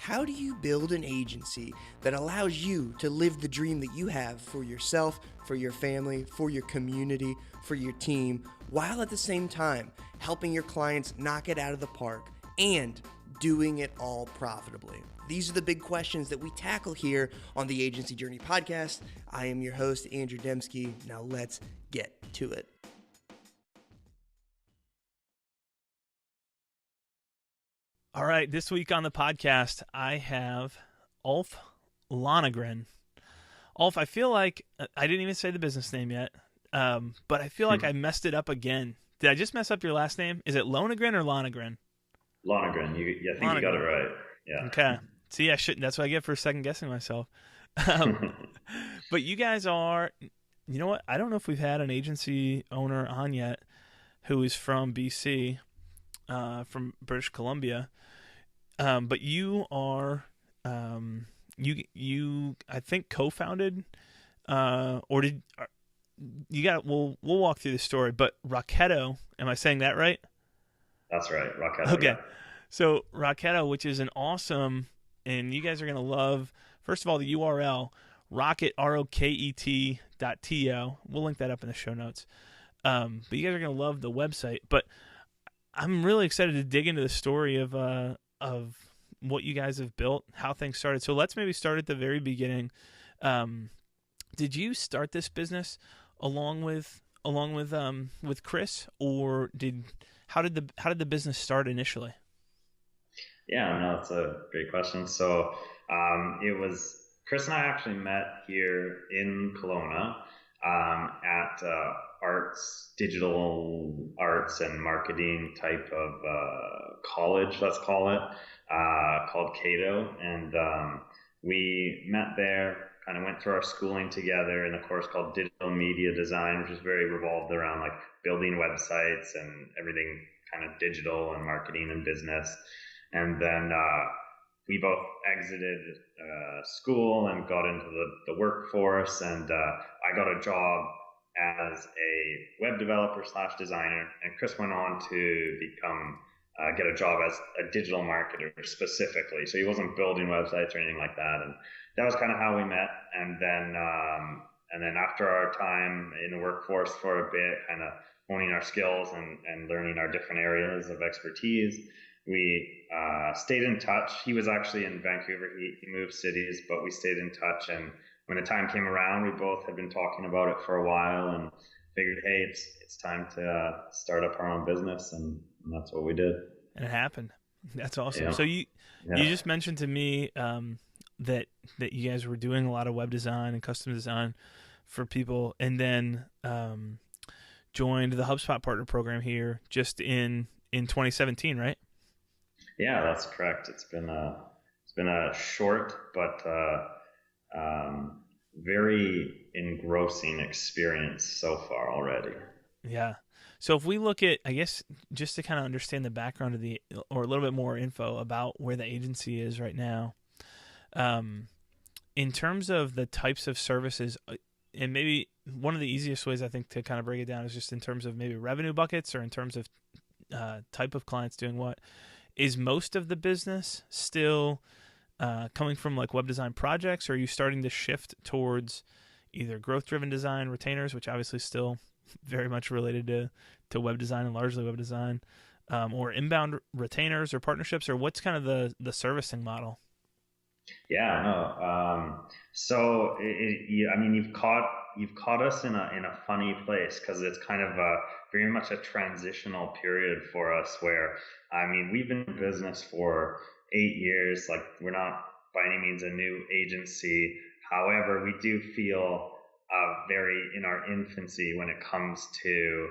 how do you build an agency that allows you to live the dream that you have for yourself, for your family, for your community, for your team, while at the same time helping your clients knock it out of the park and doing it all profitably? These are the big questions that we tackle here on the Agency Journey podcast. I am your host, Andrew Dembski. Now let's get to it. All right, this week on the podcast, I have Ulf Lonegren. Ulf, I feel like I didn't even say the business name yet, but I feel like I messed it up again. Did I just mess up your last name? Is it Lonegren or Lonegren? Lonegren. I think you got it right. Yeah. Okay. See, I shouldn't. That's what I get for second guessing myself. But you guys are, you know what? I don't know if we've had an agency owner on yet who is from BC, from British Columbia. But you are, you I think co-founded, or did you got? We'll walk through the story. But Rocketo, am I saying that right? That's right, Rocketo. Okay, Yeah. So Rocketo, which is an awesome, and you guys are gonna love. First of all, the URL rocket ROKET.to. We'll link that up in the show notes. But you guys are gonna love the website. But I'm really excited to dig into the story of what you guys have built, how things started. So let's maybe start at the very beginning. Did you start this business along with Chris, or how did the business start initially? Yeah, no, that's a great question. So it was Chris and I actually met here in Kelowna at digital arts and marketing type of college, let's call it, called Cato. And we met there, kind of went through our schooling together in a course called Digital Media Design, which is very revolved around like building websites and everything kind of digital and marketing and business. And then we both exited school and got into the workforce, and I got a job as a web developer / designer, and Chris went on to get a job as a digital marketer specifically. So he wasn't building websites or anything like that, and that was kind of how we met. And then after our time in the workforce for a bit, kind of honing our skills and learning our different areas of expertise, we stayed in touch. He was actually in Vancouver. He moved cities, but we stayed in touch. And when the time came around, we both had been talking about it for a while and figured, hey, it's time to start up our own business, and that's what we did. And it happened. That's awesome. Yeah. So you just mentioned to me that you guys were doing a lot of web design and custom design for people, and then joined the HubSpot Partner Program here just in 2017, right? Yeah, that's correct. It's been a short but very engrossing experience so far already. Yeah. So if we look at, I guess, just to kind of understand the background of or a little bit more info about where the agency is right now, in terms of the types of services, and maybe one of the easiest ways I think to kind of break it down is just in terms of maybe revenue buckets, or in terms of type of clients doing what. Is most of the business still coming from like web design projects, or are you starting to shift towards either growth-driven design, retainers, which obviously is still very much related to web design and largely web design, or inbound retainers or partnerships, or what's kind of the servicing model? Yeah, no. So you've caught us in a funny place, because it's kind of very much a transitional period for us where, we've been in business for 8 years. Like, we're not by any means a new agency. However, we do feel very in our infancy when it comes to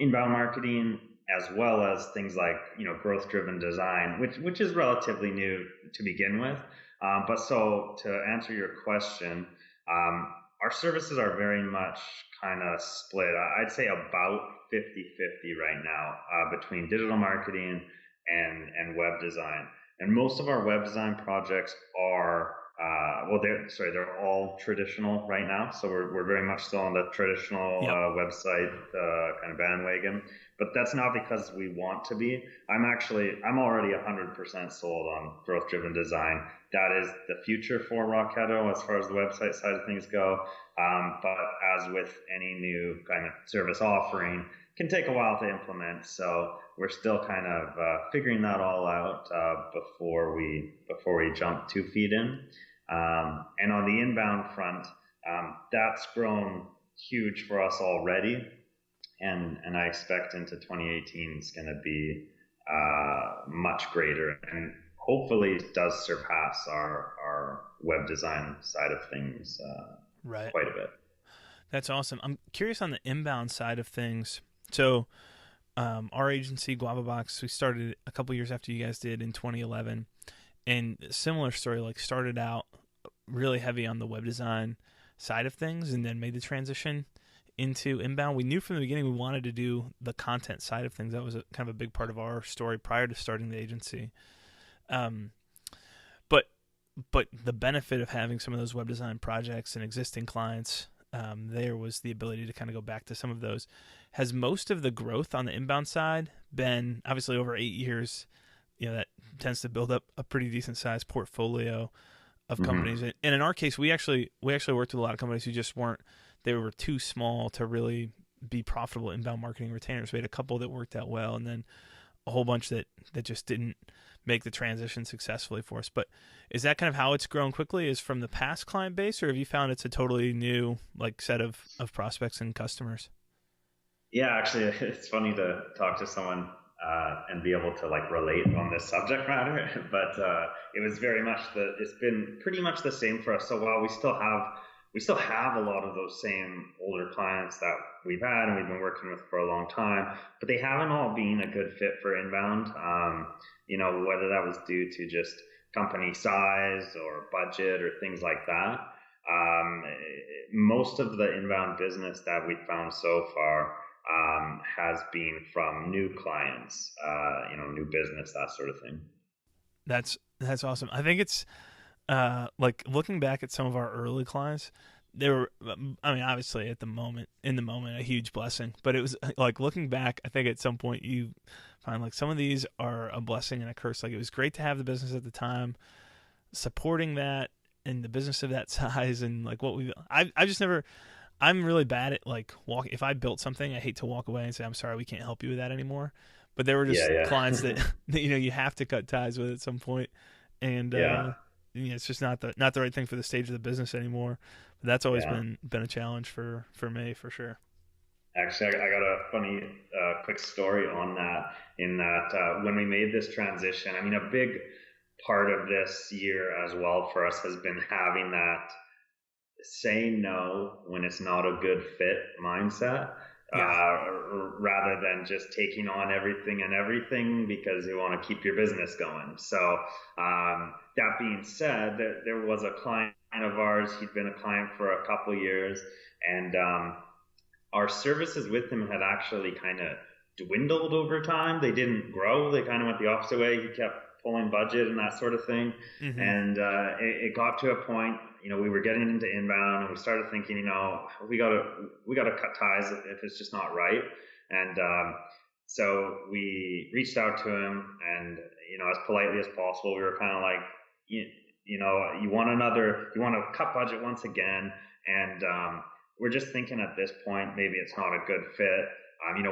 inbound marketing, as well as things like growth-driven design, which is relatively new to begin with. But so to answer your question, our services are very much kind of split. I'd say about 50-50 right now between digital marketing and web design. And most of our web design projects are they're all traditional right now. So we're very much still on the traditional Yep. website kind of bandwagon. But that's not because we want to be. I'm already 100% sold on growth driven design. That is the future for Rocketo as far as the website side of things go. But as with any new kind of service offering, can take a while to implement. So we're still kind of figuring that all out before we jump 2 feet in. And on the inbound front, that's grown huge for us already, and I expect into 2018 is going to be much greater, and hopefully does surpass our web design side of things Right. quite a bit. That's awesome. I'm curious on the inbound side of things. So, our agency, Guava Box, we started a couple years after you guys did in 2011, and similar story. Like, started out really heavy on the web design side of things, and then made the transition into inbound. We knew from the beginning we wanted to do the content side of things. That was kind of a big part of our story prior to starting the agency. But the benefit of having some of those web design projects and existing clients, there was the ability to kind of go back to some of those. Has most of the growth on the inbound side been, obviously over 8 years, that tends to build up a pretty decent sized portfolio of companies. And in our case, we actually worked with a lot of companies who just they were too small to really be profitable inbound marketing retainers. We had a couple that worked out well, and then a whole bunch that just didn't make the transition successfully for us. But is that kind of how it's grown quickly, is from the past client base, or have you found it's a totally new set of prospects and customers? Yeah, actually, it's funny to talk to someone and be able to relate on this subject matter, but it was very much it's been pretty much the same for us. So while we still have a lot of those same older clients that we've had and we've been working with for a long time, but they haven't all been a good fit for inbound. Whether that was due to just company size or budget or things like that. Most of the inbound business that we've found so far has been from new clients, new business, that sort of thing. That's awesome. I think it's looking back at some of our early clients, they were, obviously in the moment, a huge blessing, but it was looking back, I think at some point you find some of these are a blessing and a curse. It was great to have the business at the time, supporting that and the business of that size, and I'm really bad at if I built something, I hate to walk away and say, I'm sorry, we can't help you with that anymore. But there were just clients that you have to cut ties with at some point, and it's just not the right thing for the stage of the business anymore. But that's always been a challenge for me, for sure. Actually, I got a funny quick story on that. In that, when we made this transition, a big part of this year as well for us has been having that say no when it's not a good fit mindset, rather than just taking on everything because you want to keep your business going. So that being said, there was a client of ours. He'd been a client for a couple of years, and our services with him had actually kind of dwindled over time. They didn't grow. They kind of went the opposite way. He kept pulling budget and that sort of thing. Mm-hmm. And it got to a point, we were getting into inbound, and we started thinking, we gotta cut ties if it's just not right. And so we reached out to him, and as politely as possible, we were kind of like, you want to cut budget once again, and we're just thinking at this point maybe it's not a good fit.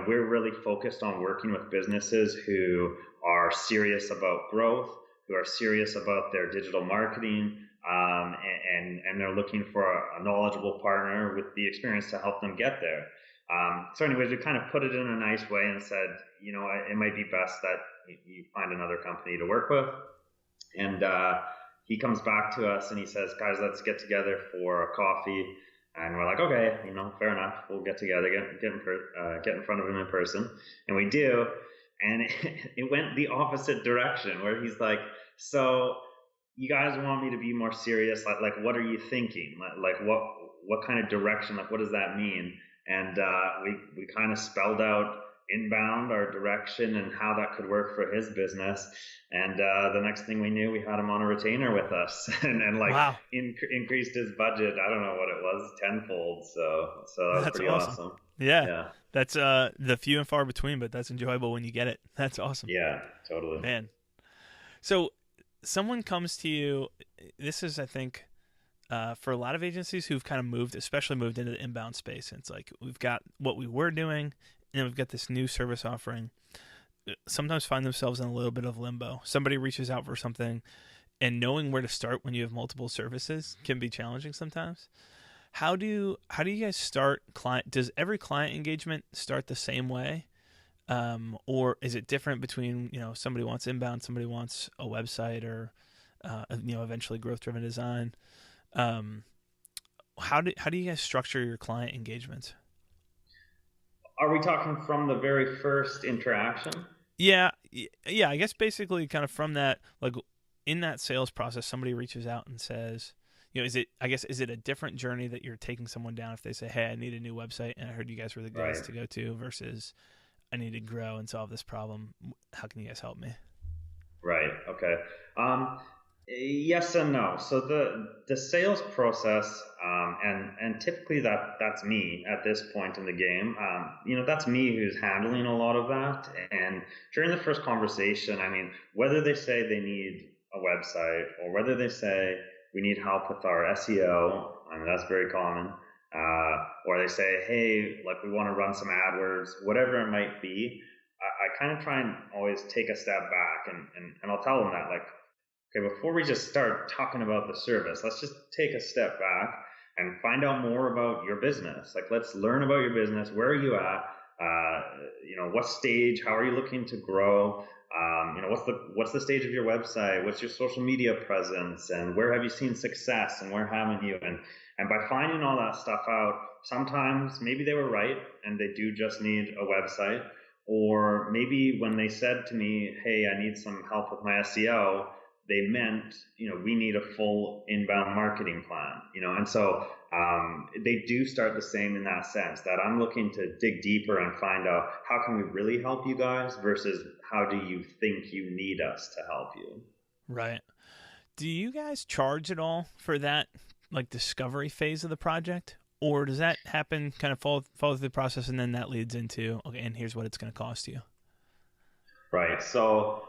We're really focused on working with businesses who are serious about growth, who are serious about their digital marketing, and they're looking for a knowledgeable partner with the experience to help them get there. So anyways, we kind of put it in a nice way and said, it might be best that you find another company to work with. And he comes back to us and he says, guys, let's get together for a coffee. And we're like, okay, fair enough. We'll get together, get in front of him in person. And we do. And it went the opposite direction, where he's like, so you guys want me to be more serious? Like what are you thinking? Like what kind of direction? Like, what does that mean? And we kind of spelled out inbound, our direction, and how that could work for his business. And the next thing we knew, we had him on a retainer with us, and like Wow, increased his budget. I don't know what it was, tenfold. So that was that's pretty awesome. awesome. Yeah, Yeah, that's the few and far between, but that's enjoyable when you get it. That's awesome, yeah, totally. man. So someone comes to you. This is, I think, for a lot of agencies who've kind of moved, especially moved into the inbound space. And it's like we've got what we were doing, and we've got this new service offering. Sometimes find themselves in a little bit of limbo. Somebody reaches out for something, and knowing where to start when you have multiple services can be challenging sometimes. How do you guys start client? Does every client engagement start the same way, or is it different between somebody wants inbound, somebody wants a website, or eventually growth driven design? How do you guys structure your client engagements? Are we talking from the very first interaction? Yeah. I guess basically kind of from that, like in that sales process, somebody reaches out and says, is it a different journey that you're taking someone down if they say, hey, I need a new website and I heard you guys were the guys to go to, versus I need to grow and solve this problem. How can you guys help me? Right. Okay. Yes and no. So the sales process, and typically that's me at this point in the game. That's me who's handling a lot of that. And during the first conversation, I mean, whether they say they need a website or whether they say we need help with our SEO, I mean, that's very common. Or they say, hey, like we want to run some AdWords, whatever it might be. I kind of try and always take a step back and I'll tell them that, like, okay, before we just start talking about the service, let's just take a step back and find out more about your business. Like, let's learn about your business. Where are you at? What stage? How are you looking to grow? What's the stage of your website? What's your social media presence? And where have you seen success? And where haven't you? And by finding all that stuff out, sometimes maybe they were right and they do just need a website. Or maybe when they said to me, hey, I need some help with my SEO, they meant, we need a full inbound marketing plan, and so they do start the same in that sense, that I'm looking to dig deeper and find out how can we really help you guys versus how do you think you need us to help you. Right. Do you guys charge at all for that, like discovery phase of the project? Or does that happen, kind of follow through the process, and then that leads into, okay, and here's what it's going to cost you? Right. So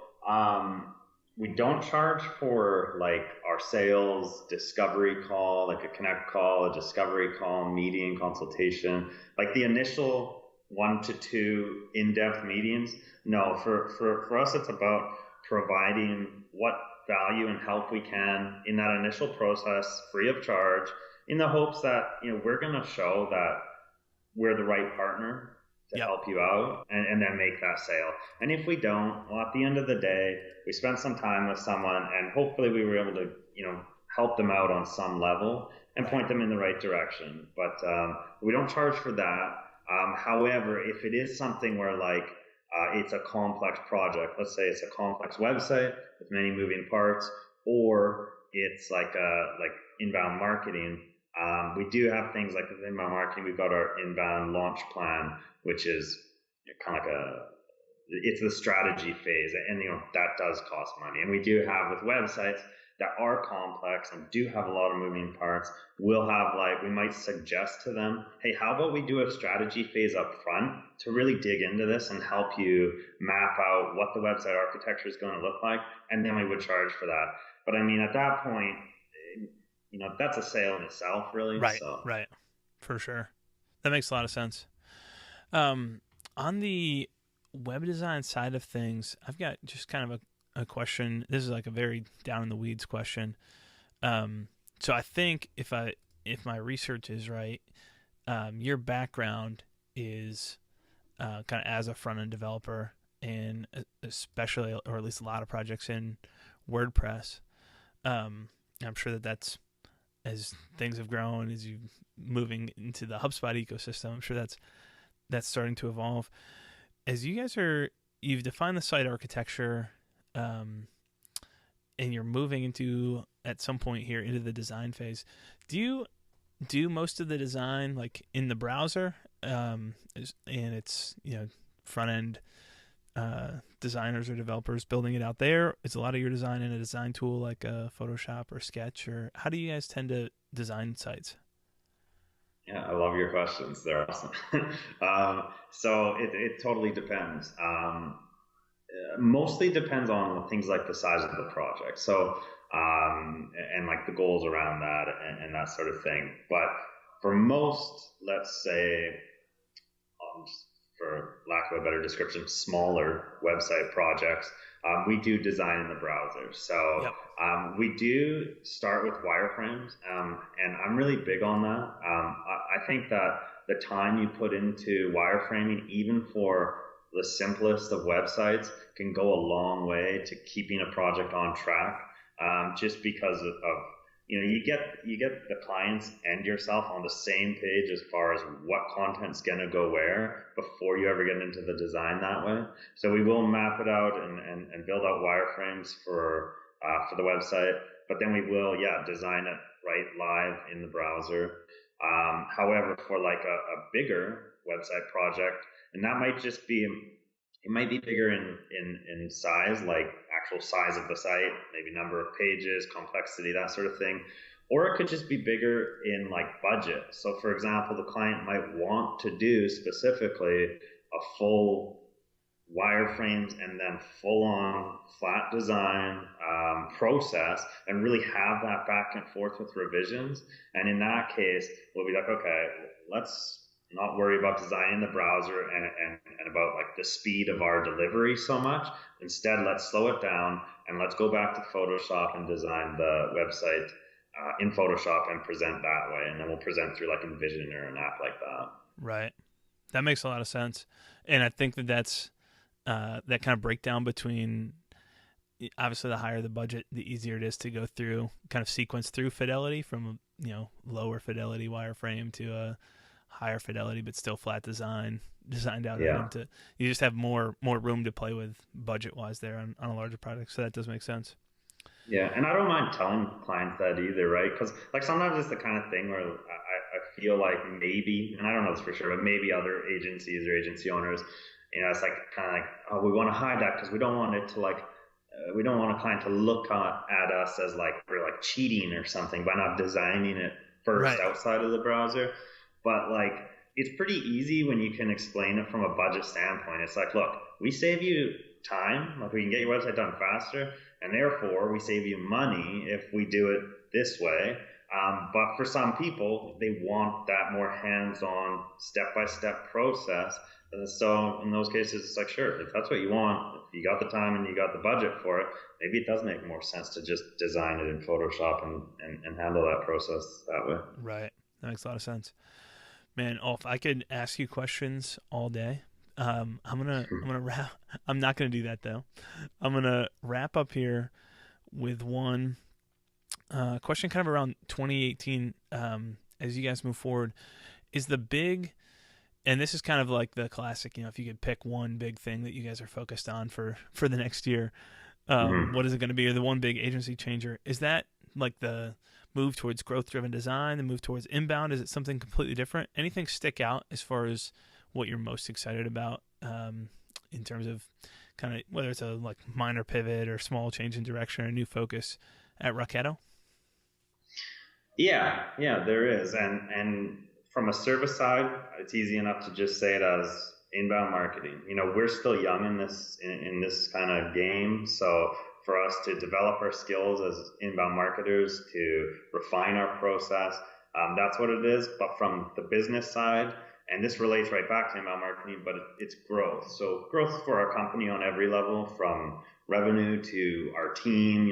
we don't charge for like our sales discovery call, like a connect call, a discovery call, meeting, consultation, like the initial 1 to 2 in-depth meetings. No, for us, it's about providing what value and help we can in that initial process, free of charge, in the hopes that, we're going to show that we're the right partner to help you out and then make that sale. And if we don't, well, at the end of the day, we spent some time with someone and hopefully we were able to, help them out on some level and point them in the right direction. But we don't charge for that. However, if it is something where like it's a complex project, let's say it's a complex website with many moving parts, or it's like inbound marketing, we do have things like with inbound marketing. We've got our inbound launch plan, which is kind of like it's the strategy phase, and that does cost money. And we do have with websites that are complex and do have a lot of moving parts, we'll have we might suggest to them, hey, how about we do a strategy phase up front to really dig into this and help you map out what the website architecture is going to look like, and then we would charge for that. But I mean, at that point, that's a sale in itself, really. Right, so. Right, for sure. That makes a lot of sense. On the web design side of things, I've got just kind of a question. This is like a very down in the weeds question. So I think if my research is right, your background is kind of as a front end developer, and especially, or at least a lot of projects in WordPress. I'm sure that's, as things have grown, as you moving into the HubSpot ecosystem, I'm sure that's starting to evolve. As you guys you've defined the site architecture, and you're moving into, at some point here, into the design phase. Do you do most of the design like in the browser, and it's front end designers or developers building it out there? Is a lot of your design in a design tool like Photoshop or Sketch, or how do you guys tend to design sites? Yeah, I love your questions. They're awesome. So it totally depends. Mostly depends on things like the size of the project. So, and like the goals around that and that sort of thing. But for most, let's say, just for lack of a better description, smaller website projects, we do design in the browser. So Yep. we do start with wireframes, and I'm really big on that. I think that the time you put into wireframing, even for the simplest of websites, can go a long way to keeping a project on track. Just because of you get the clients and yourself on the same page as far as what content's gonna go where before you ever get into the design that way. So we will map it out and build out wireframes for the website, but then we will design it right live in the browser. However, for like a bigger website project, and that might just be it might be bigger in size, like actual size of the site, maybe number of pages, complexity, that sort of thing. Or it could just be bigger in like budget. So for example, the client might want to do specifically a full wireframes and then full on flat design process and really have that back and forth with revisions. And in that case, we'll be like, okay, let's not worry about designing the browser and about like the speed of our delivery so much. Instead, let's slow it down and let's go back to Photoshop and design the website in Photoshop and present that way. And then we'll present through like InVision or an app like that. Right. That makes a lot of sense. And I think that's that kind of breakdown between, obviously the higher the budget, the easier it is to go through, kind of sequence through fidelity from, lower fidelity wireframe to a higher fidelity but still flat designed out. Yeah. You just have more room to play with budget wise there on a larger project. So that does make sense. Yeah, and I don't mind telling clients that either, right? Because like sometimes it's the kind of thing where I feel like maybe, and I don't know this for sure, but maybe other agencies or agency owners, it's like kind of like, oh, we want to hide that because we don't want it to like, we don't want a client to look at us as like we're like cheating or something by not designing it first outside of the browser. But like, it's pretty easy when you can explain it from a budget standpoint. It's like, look, we save you time, like we can get your website done faster, and therefore we save you money if we do it this way. But for some people, they want that more hands-on, step-by-step process. And so in those cases, it's like, sure, if that's what you want, if you got the time and you got the budget for it, maybe it does make more sense to just design it in Photoshop and handle that process that way. Right. That makes a lot of sense. Man, Ulf, I could ask you questions all day. I'm gonna wrap. I'm not gonna do that though. I'm gonna wrap up here with one question, kind of around 2018. As you guys move forward, is the big, and this is kind of like the classic. If you could pick one big thing that you guys are focused on for the next year, what is it going to be? Or the one big agency changer? Is that like the move towards growth-driven design, the move towards inbound? Is it something completely different? Anything stick out as far as what you're most excited about in terms of kind of whether it's a like minor pivot or small change in direction or new focus at Rocketo? Yeah, there is. And from a service side, it's easy enough to just say it as inbound marketing. We're still young in this kind of game. So for us to develop our skills as inbound marketers, to refine our process, that's what it is. But from the business side, and this relates right back to inbound marketing, but it's growth. So growth for our company on every level, from revenue to our team,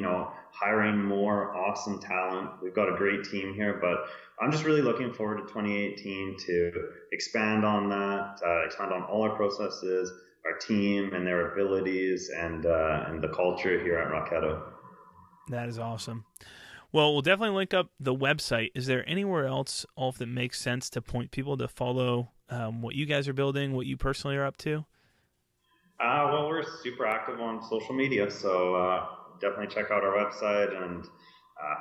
hiring more awesome talent. We've got a great team here, but I'm just really looking forward to 2018 to expand on that, expand on all our processes, our team and their abilities, and the culture here at Rocketo. That is awesome. Well, we'll definitely link up the website. Is there anywhere else, Ulf, that makes sense to point people to follow what you guys are building, what you personally are up to? Well, we're super active on social media, so definitely check out our website and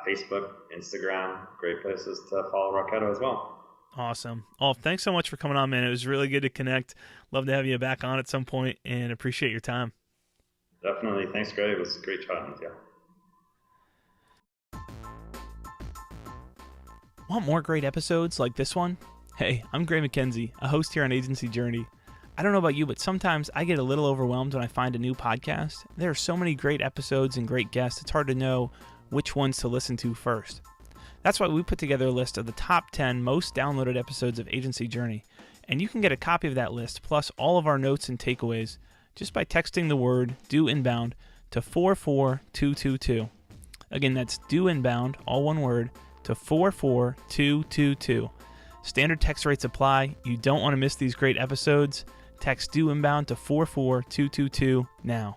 Facebook, Instagram, great places to follow Rocketo as well. Awesome. Ulf, thanks so much for coming on, man. It was really good to connect. Love to have you back on at some point, and appreciate your time. Definitely. Thanks, Greg. It was great chatting with you. Want more great episodes like this one? Hey, I'm Gray McKenzie, a host here on Agency Journey. I don't know about you, but sometimes I get a little overwhelmed when I find a new podcast. There are so many great episodes and great guests, it's hard to know which ones to listen to first. That's why we put together a list of the top 10 most downloaded episodes of Agency Journey, and you can get a copy of that list plus all of our notes and takeaways just by texting the word "Do Inbound" to 44222. Again, that's "Do Inbound," all one word, to 44222. Standard text rates apply. You don't want to miss these great episodes. Text "Do Inbound" to 44222 now.